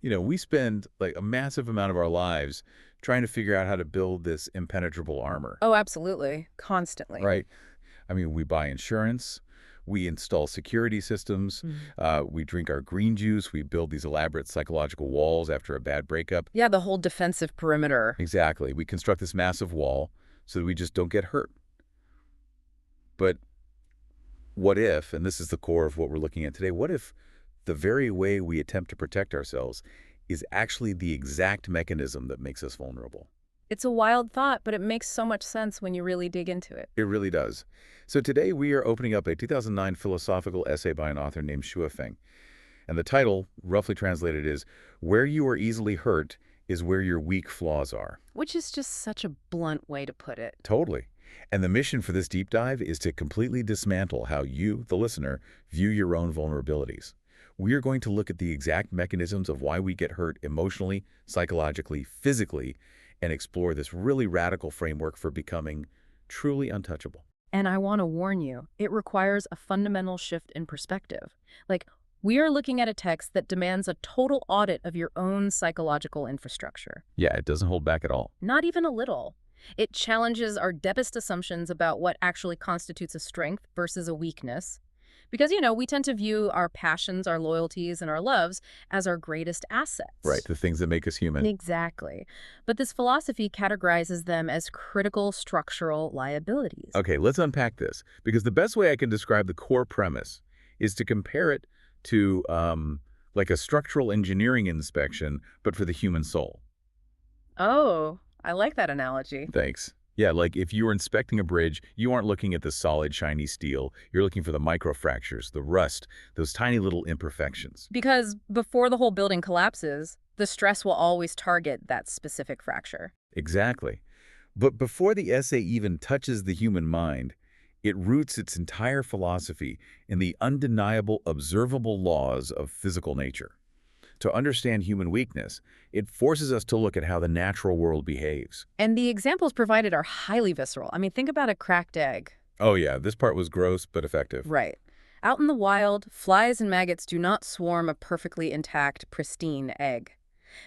We spend like a massive amount of our lives trying to figure out how to build this impenetrable armor, Oh, absolutely. Constantly. right? I mean, we buy insurance, we install security systems, Mhm. we drink our green juice, we build these elaborate psychological walls after a bad breakup. Yeah, the whole defensive perimeter. Exactly. We construct this massive wall so that we just don't get hurt. But what if, and this is the core of what we're looking at today, what if the very way we attempt to protect ourselves is actually the exact mechanism that makes us vulnerable? It's a wild thought, but it makes so much sense when you really dig into it. It really does. So today we are opening up a 2009 philosophical essay by an author named Feng. And the title, roughly translated, is Where You Are Easily Hurt is Where Your Weak Flaws Are. Which is just such a blunt way to put it. Totally. And the mission for this deep dive is to completely dismantle how you, the listener, view your own vulnerabilities. We are going to look at the exact mechanisms of why we get hurt emotionally, psychologically, physically, and explore this really radical framework for becoming truly untouchable. And I want to warn you, it requires a fundamental shift in perspective. Like, we are looking at a text that demands a total audit of your own psychological infrastructure. Yeah, it doesn't hold back at all. Not even a little. It challenges our deepest assumptions about what actually constitutes a strength versus a weakness. Because, we tend to view our passions, our loyalties, and our loves as our greatest Right, assets. the things that make us human. Exactly. But this philosophy categorizes them as critical structural liabilities. Okay, let's unpack this, because the best way I can describe the core premise is to compare it to like a structural engineering inspection, but for the human soul. Oh, I like that analogy. Thanks. Yeah, like if you were inspecting a bridge, you aren't looking at the solid, shiny steel. You're looking for the microfractures, the rust, those tiny little imperfections. Because before the whole building collapses, the stress will always target that specific fracture. Exactly. But before the essay even touches the human mind, it roots its entire philosophy in the undeniable, observable laws of physical nature. To understand human weakness, it forces us to look at how the natural world behaves. And the examples provided are highly visceral. I mean, think about a cracked egg. Oh yeah, this part was gross but effective. Right. Out in the wild, flies and maggots do not swarm a perfectly intact, pristine egg.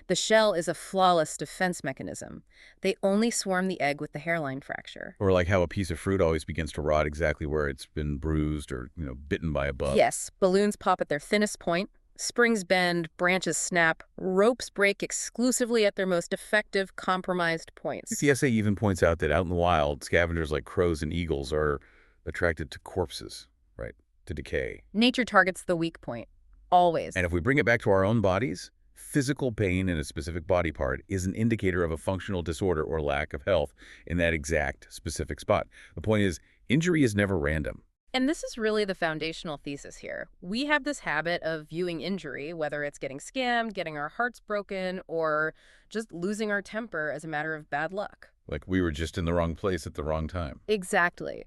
The shell is a flawless defense mechanism. They only swarm the egg with the hairline fracture. Or like how a piece of fruit always begins to rot exactly where it's been bruised or, bitten by a bug. Yes, balloons pop at their thinnest point, springs bend, branches snap, ropes break exclusively at their most effective, compromised points. The essay even points out that out in the wild, scavengers like crows and eagles are attracted to corpses, right, to decay. Nature targets the weak point. Always. And if we bring it back to our own bodies, physical pain in a specific body part is an indicator of a functional disorder or lack of health in that exact specific spot. The point is, injury is never random. And this is really the foundational thesis here. We have this habit of viewing injury, whether it's getting scammed, getting our hearts broken, or just losing our temper, as a matter of bad luck. Like we were just in the wrong place at the wrong time. Exactly.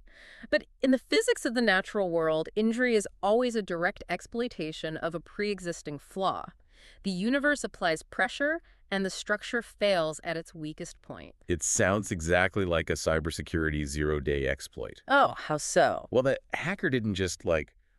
But in the physics of the natural world, injury is always a direct exploitation of a pre-existing flaw. The universe applies pressure, and the structure fails at its weakest point. It sounds exactly like a cybersecurity zero-day exploit. Oh, how so? Well, the hacker didn't just,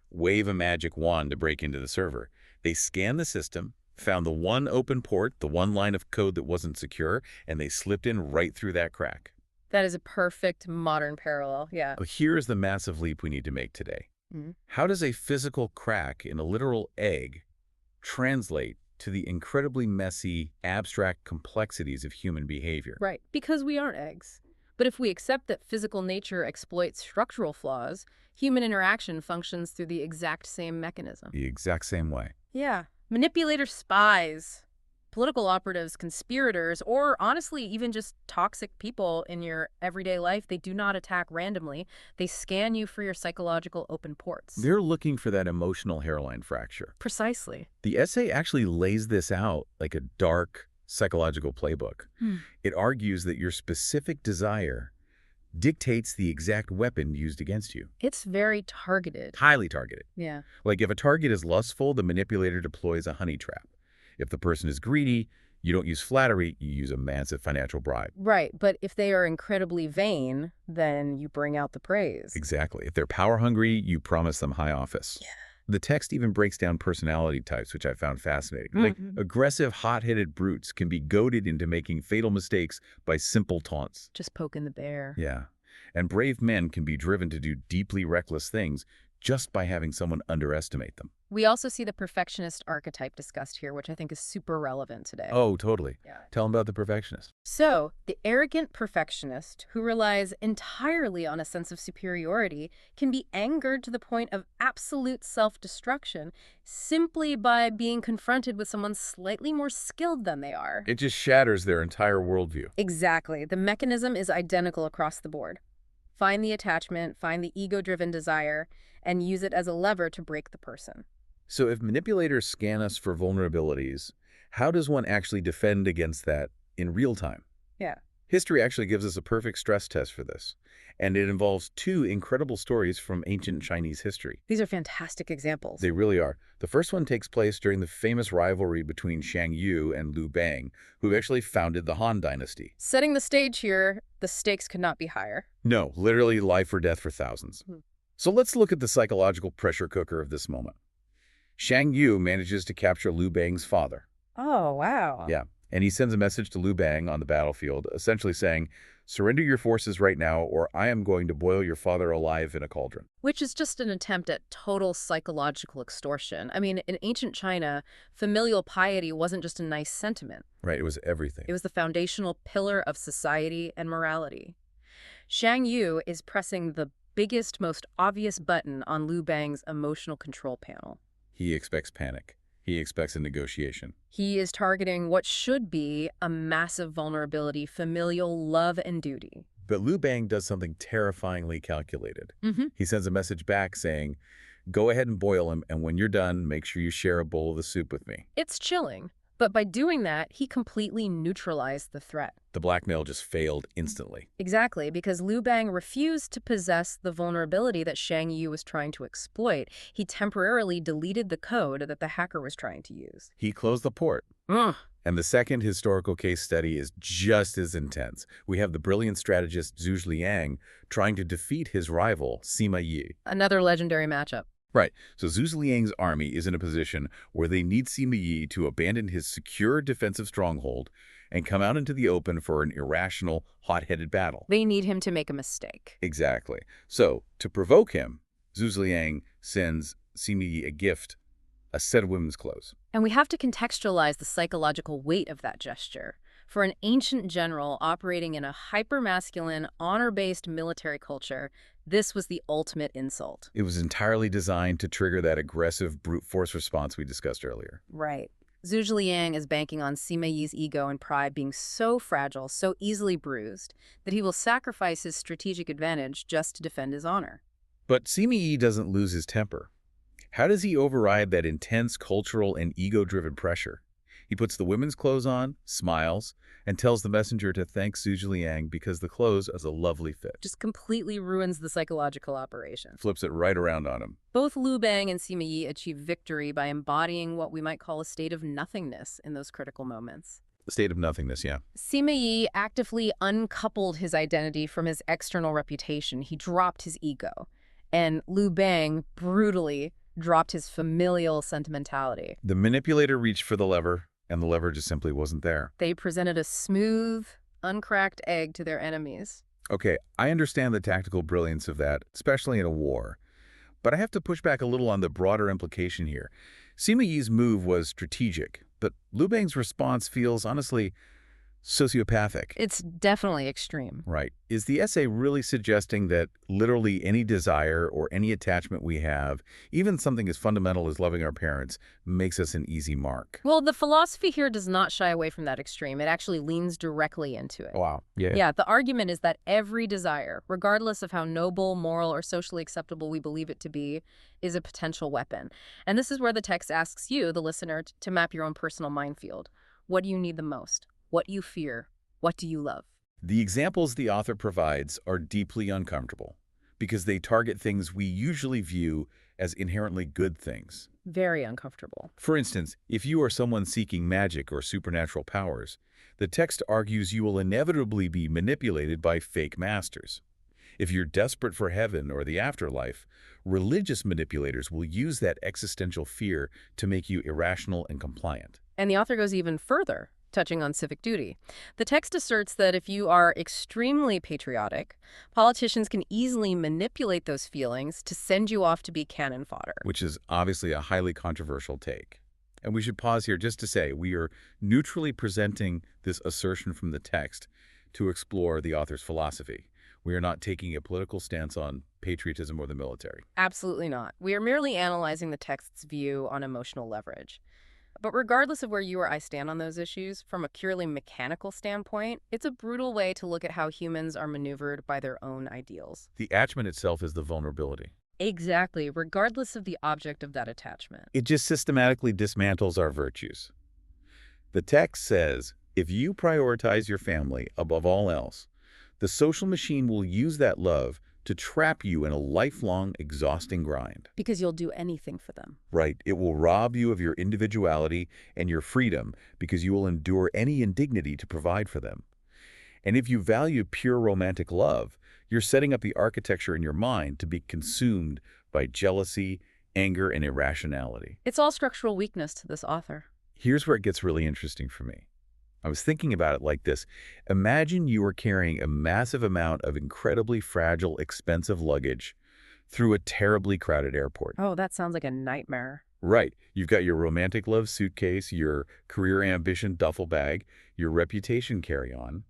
wave a magic wand to break into the server. They scanned the system, found the one open port, the one line of code that wasn't secure, and they slipped in right through that crack. That is a perfect modern parallel, yeah. Here is the massive leap we need to make today. Mhm. How does a physical crack in a literal egg translate to the incredibly messy, abstract complexities of human behavior? Right, because we aren't eggs. But if we accept that physical nature exploits structural flaws, human interaction functions through the exact same mechanism. The exact same way. Yeah. Manipulators, spies, political operatives, conspirators, or honestly, even just toxic people in your everyday life, they do not attack randomly. They scan you for your psychological open ports. They're looking for that emotional hairline fracture. Precisely. The essay actually lays this out like a dark psychological playbook. It argues that your specific desire dictates the exact weapon used against you. It's very targeted. Highly targeted. Yeah. Like if a target is lustful, the manipulator deploys a honey trap. If the person is greedy, you don't use flattery, you use a massive financial bribe. Right, but if they are incredibly vain, then you bring out the praise. Exactly. If they're power hungry, you promise them high office. The text even breaks down personality types, which I found fascinating. Like, aggressive, hot-headed brutes can be goaded into making fatal mistakes by simple taunts. Just poking the bear. Yeah. And brave men can be driven to do deeply reckless things just by having someone underestimate them. We also see the perfectionist archetype discussed here, which I think is super relevant today. Oh, totally. Yeah. Tell them about the perfectionist. So, the arrogant perfectionist who relies entirely on a sense of superiority can be angered to the point of absolute self-destruction simply by being confronted with someone slightly more skilled than they are. It just shatters their entire worldview. Exactly. The mechanism is identical across the board. Find the attachment, find the ego-driven desire, and use it as a lever to break the person. So if manipulators scan us for vulnerabilities, how does one actually defend against that in real time? Yeah. History actually gives us a perfect stress test for this, and it involves two incredible stories from ancient Chinese history. These are fantastic examples. They really are. The first one takes place during the famous rivalry between Shang Yu and Liu Bang, who actually founded the Han Dynasty. Setting the stage here, the stakes could not be higher. No, literally life or death for thousands. So let's look at the psychological pressure cooker of this moment. Shang Yu manages to capture Liu Bang's father. Oh, wow. Yeah, and he sends a message to Liu Bang on the battlefield, essentially saying, "Surrender your forces right now, or I am going to boil your father alive in a cauldron." Which is just an attempt at total psychological extortion. I mean, in ancient China, familial piety wasn't just a nice sentiment. Right, it was everything. It was the foundational pillar of society and morality. Shang Yu is pressing the biggest, most obvious button on Liu Bang's emotional control panel. He expects panic. He expects a negotiation. He is targeting what should be a massive vulnerability, familial love and duty. But Liu Bang does something terrifyingly calculated. He sends a message back saying, "Go ahead and boil him, and when you're done, make sure you share a bowl of the soup with me." It's chilling, but by doing that, he completely neutralized the threat. The blackmail just failed instantly. Exactly, because Liu Bang refused to possess the vulnerability that Shang Yu was trying to exploit. He temporarily deleted the code that the hacker was trying to use. He closed the port. And the second historical case study is just as intense. We have the brilliant strategist Zhu Liang trying to defeat his rival, Sima Yi. Another legendary matchup. Right, so Zhu Liang's army is in a position where they need Sima Yi to abandon his secure defensive stronghold and come out into the open for an irrational, hot-headed battle. They need him to make a mistake. Exactly. So, to provoke him, Zhu Liang sends Sima Yi a gift, a set of women's clothes. And we have to contextualize the psychological weight of that gesture. For an ancient general operating in a hyper-masculine, honor-based military culture, this was the ultimate insult. It was entirely designed to trigger that aggressive brute force response we discussed earlier. Right. Zhu Liang is banking on Sima Yi's ego and pride being so fragile, so easily bruised, that he will sacrifice his strategic advantage just to defend his honor. But Sima Yi doesn't lose his temper. How does he override that intense cultural and ego-driven pressure? He puts the women's clothes on, smiles, and tells the messenger to thank Zhu Liang because the clothes is a lovely fit. Just completely ruins the psychological operation. Flips it right around on him. Both Liu Bang and Sima Yi achieve victory by embodying what we might call a state of nothingness in those critical moments. The state of nothingness, yeah. Sima Yi actively uncoupled his identity from his external reputation. He dropped his ego. And Liu Bang brutally dropped his familial sentimentality. The manipulator reached for the lever, and the lever just simply wasn't there. They presented a smooth, uncracked egg to their enemies. Okay, I understand the tactical brilliance of that, especially in a war. But I have to push back a little on the broader implication here. Sima Yi's move was strategic, but Liu Bang's response feels, honestly, sociopathic. It's definitely extreme. Right. Is the essay really suggesting that literally any desire or any attachment we have, even something as fundamental as loving our parents, makes us an easy mark? Well, the philosophy here does not shy away from that extreme. It actually leans directly into it. Wow. Yeah. Yeah, the argument is that every desire, regardless of how noble, moral, or socially acceptable we believe it to be, is a potential weapon. And this is where the text asks you, the listener, to map your own personal minefield. What do you need the most? What you fear? What do you love? The examples the author provides are deeply uncomfortable because they target things we usually view as inherently good things. Very uncomfortable. For instance, if you are someone seeking magic or supernatural powers, the text argues you will inevitably be manipulated by fake masters. If you're desperate for heaven or the afterlife, religious manipulators will use that existential fear to make you irrational and compliant. And the author goes even further, touching on civic duty. The text asserts that if you are extremely patriotic, politicians can easily manipulate those feelings to send you off to be cannon fodder. Which is obviously a highly controversial take. And we should pause here just to say we are neutrally presenting this assertion from the text to explore the author's philosophy. We are not taking a political stance on patriotism or the military. Absolutely not. We are merely analyzing the text's view on emotional leverage. But regardless of where you or I stand on those issues, from a purely mechanical standpoint, it's a brutal way to look at how humans are maneuvered by their own ideals. The attachment itself is the vulnerability. Exactly, regardless of the object of that attachment. It just systematically dismantles our virtues. The text says, if you prioritize your family above all else, the social machine will use that love to trap you in a lifelong, exhausting grind. Because you'll do anything for them. Right. It will rob you of your individuality and your freedom because you will endure any indignity to provide for them. And if you value pure romantic love, you're setting up the architecture in your mind to be consumed by jealousy, anger, and irrationality. It's all structural weakness to this author. Here's where it gets really interesting for me. I was thinking about it like this. Imagine you are carrying a massive amount of incredibly fragile, expensive luggage through a terribly crowded airport. Oh, that sounds like a nightmare. Right. You've got your romantic love suitcase, your career ambition duffel bag, your reputation carry-on.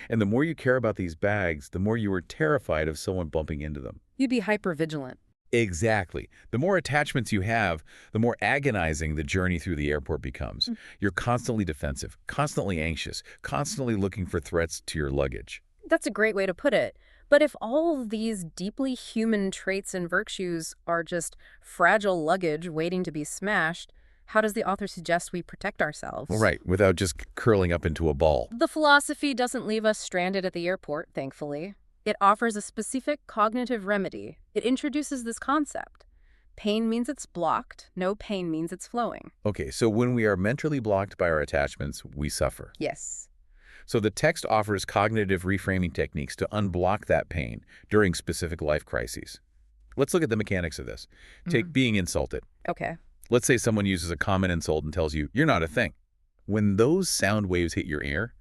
And the more you care about these bags, the more you are terrified of someone bumping into them. You'd be hyper-vigilant. Exactly. The more attachments you have, the more agonizing the journey through the airport becomes. You're constantly defensive, constantly anxious, constantly looking for threats to your luggage. That's a great way to put it. But if all of these deeply human traits and virtues are just fragile luggage waiting to be smashed, how does the author suggest we protect ourselves? Right, without just curling up into a ball. The philosophy doesn't leave us stranded at the airport, thankfully. It offers a specific cognitive remedy. It introduces this concept. Pain means it's blocked. No pain means it's flowing. Okay, so when we are mentally blocked by our attachments, we suffer. Yes. So the text offers cognitive reframing techniques to unblock that pain during specific life crises. Let's look at the mechanics of this. Take being insulted. Okay. Let's say someone uses a common insult and tells you, you're not a thing. When those sound waves hit your ear,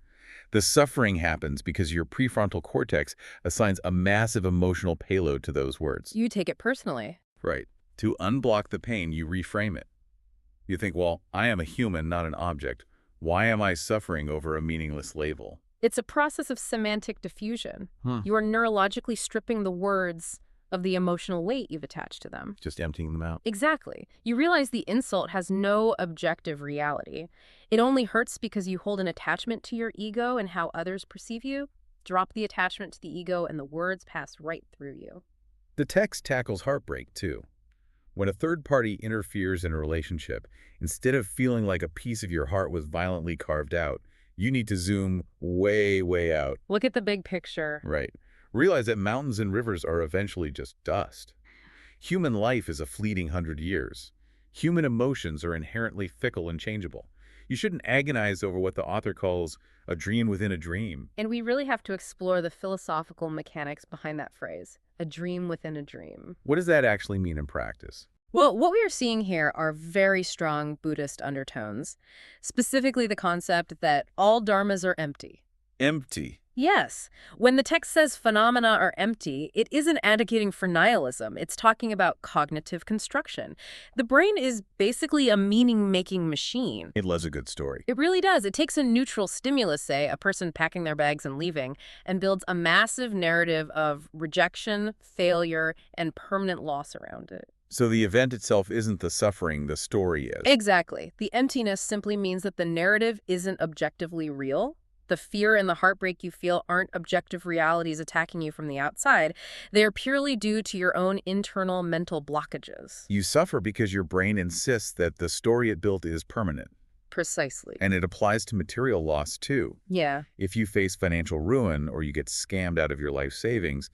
the suffering happens because your prefrontal cortex assigns a massive emotional payload to those words. You take it personally. Right. To unblock the pain, you reframe it. You think, well, I am a human, not an object. Why am I suffering over a meaningless label? It's a process of semantic diffusion. You are neurologically stripping the words of the emotional weight you've attached to them. Just emptying them out. Exactly. You realize the insult has no objective reality. It only hurts because you hold an attachment to your ego and how others perceive you. Drop the attachment to the ego and the words pass right through you. The text tackles heartbreak, too. When a third party interferes in a relationship, instead of feeling like a piece of your heart was violently carved out, you need to zoom way, way out. Look at the big picture. Right. Realize that mountains and rivers are eventually just dust. Human life is a fleeting 100 years. Human emotions are inherently fickle and changeable. You shouldn't agonize over what the author calls a dream within a dream. And we really have to explore the philosophical mechanics behind that phrase, a dream within a dream. What does that actually mean in practice? Well, what we are seeing here are very strong Buddhist undertones, specifically the concept that all dharmas are empty. Empty. Yes. When the text says phenomena are empty, it isn't advocating for nihilism. It's talking about cognitive construction. The brain is basically a meaning-making machine. It loves a good story. It really does. It takes a neutral stimulus, say, a person packing their bags and leaving, and builds a massive narrative of rejection, failure, and permanent loss around it. So the event itself isn't the suffering, the story is. Exactly. The emptiness simply means that the narrative isn't objectively real. The fear and the heartbreak you feel aren't objective realities attacking you from the outside. They are purely due to your own internal mental blockages. You suffer because your brain insists that the story it built is permanent. Precisely. And it applies to material loss, too. Yeah. If you face financial ruin or you get scammed out of your life savings,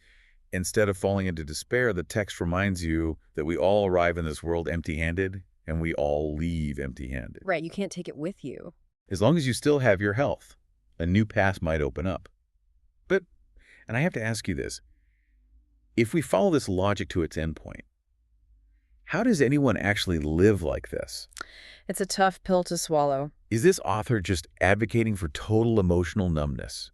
instead of falling into despair, the text reminds you that we all arrive in this world empty-handed and we all leave empty-handed. Right. You can't take it with you. As long as you still have your health, a new path might open up. But, and I have to ask you this, If we follow this logic to its endpoint, how does anyone actually live like this? It's a tough pill to swallow. Is this author just advocating for total emotional numbness?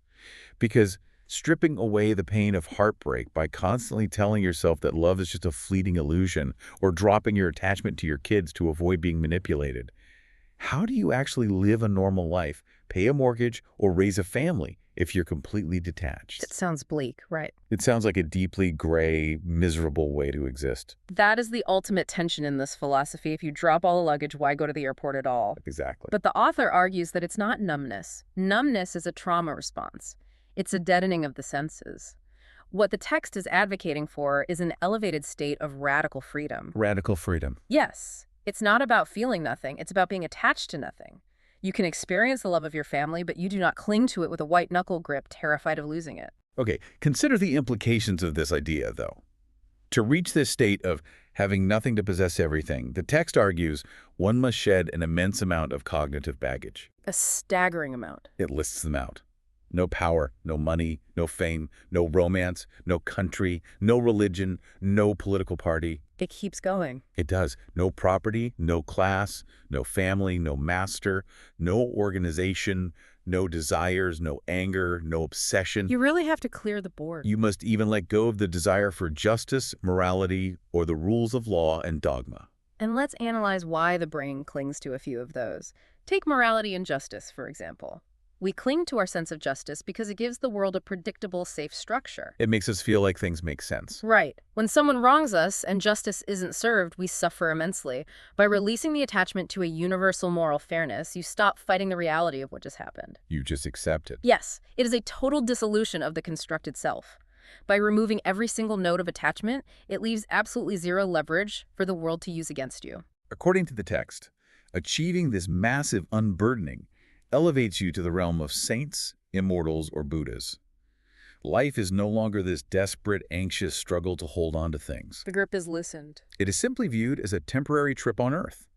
Because stripping away the pain of heartbreak by constantly telling yourself that love is just a fleeting illusion or dropping your attachment to your kids to avoid being manipulated, how do you actually live a normal life, pay a mortgage, or raise a family if you're completely detached? It sounds bleak, right? It sounds like a deeply gray, miserable way to exist. That is the ultimate tension in this philosophy. If you drop all the luggage, why go to the airport at all? Exactly. But the author argues that it's not numbness. Numbness is a trauma response. It's a deadening of the senses. What the text is advocating for is an elevated state of radical freedom. Radical freedom. Yes, it's not about feeling nothing. It's about being attached to nothing. You can experience the love of your family, but you do not cling to it with a white-knuckle grip, terrified of losing it. Okay, consider the implications of this idea, though. To reach this state of having nothing to possess everything, the text argues one must shed an immense amount of cognitive baggage. A staggering amount. It lists them out. No power, no money, no fame, no romance, no country, no religion, no political party. It keeps going. It does. No property, no class, no family, no master, no organization, no desires, no anger, no obsession. You really have to clear the board. You must even let go of the desire for justice, morality, or the rules of law and dogma. And let's analyze why the brain clings to a few of those. Take morality and justice, for example. We cling to our sense of justice because it gives the world a predictable, safe structure. It makes us feel like things make sense. Right. When someone wrongs us and justice isn't served, we suffer immensely. By releasing the attachment to a universal moral fairness, you stop fighting the reality of what just happened. You just accept it. Yes, it is a total dissolution of the constructed self. By removing every single node of attachment, it leaves absolutely zero leverage for the world to use against you. According to the text, achieving this massive unburdening elevates you to the realm of saints, immortals, or Buddhas. Life is no longer this desperate, anxious struggle to hold on to things. The grip is loosened. It is simply viewed as a temporary trip on Earth.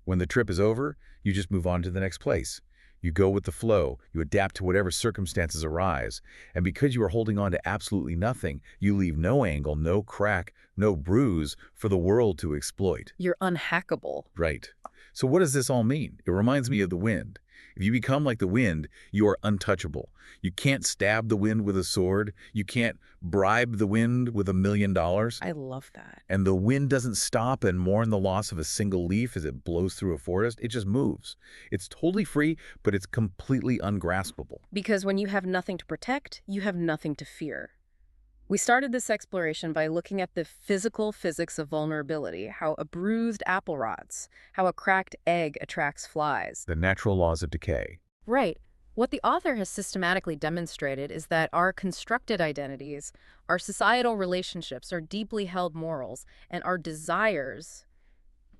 When the trip is over, you just move on to the next place. You go with the flow, you adapt to whatever circumstances arise, and because you are holding on to absolutely nothing, you leave no angle, no crack, no bruise for the world to exploit. You're unhackable. Right. So what does this all mean? It reminds me of the wind. If you become like the wind, you are untouchable. You can't stab the wind with a sword. You can't bribe the wind with $1 million. I love that. And the wind doesn't stop and mourn the loss of a single leaf as it blows through a forest. It just moves. It's totally free, but it's completely ungraspable. Because when you have nothing to protect, you have nothing to fear. We started this exploration by looking at the physical physics of vulnerability, how a bruised apple rots, how a cracked egg attracts flies. The natural laws of decay. Right. What the author has systematically demonstrated is that our constructed identities, our societal relationships, our deeply held morals, and our desires,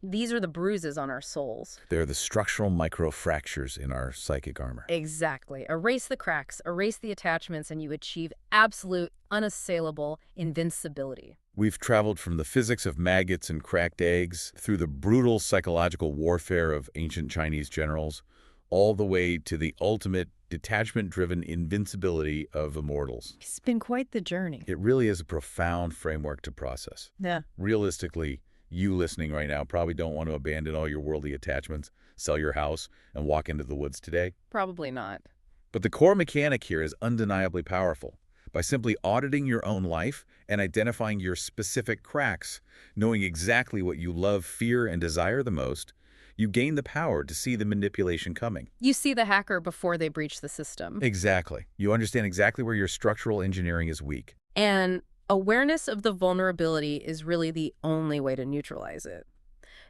these are the bruises on our souls. They're the structural microfractures in our psychic armor. Exactly. Erase the cracks, erase the attachments, and you achieve absolute, unassailable invincibility. We've traveled from the physics of maggots and cracked eggs through the brutal psychological warfare of ancient Chinese generals, all the way to the ultimate detachment-driven invincibility of immortals. It's been quite the journey. It really is a profound framework to process. Yeah. Realistically, you listening right now probably don't want to abandon all your worldly attachments, sell your house, and walk into the woods today. Probably not. But the core mechanic here is undeniably powerful. By simply auditing your own life and identifying your specific cracks, knowing exactly what you love, fear, and desire the most, you gain the power to see the manipulation coming. You see the hacker before they breach the system. Exactly. You understand exactly where your structural engineering is weak. And awareness of the vulnerability is really the only way to neutralize it.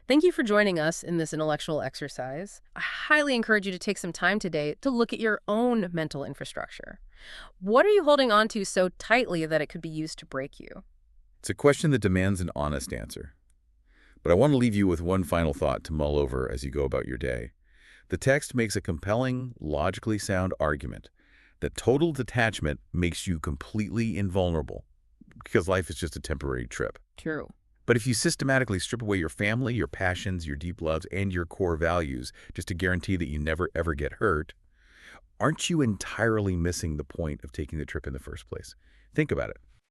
Thank you for joining us in this intellectual exercise. I highly encourage you to take some time today to look at your own mental infrastructure. What are you holding on to so tightly that it could be used to break you? It's a question that demands an honest answer. But I want to leave you with one final thought to mull over as you go about your day. The text makes a compelling, logically sound argument that total detachment makes you completely invulnerable, because life is just a temporary trip. True. But if you systematically strip away your family, your passions, your deep loves, and your core values just to guarantee that you never ever get hurt, aren't you entirely missing the point of taking the trip in the first place? Think about it.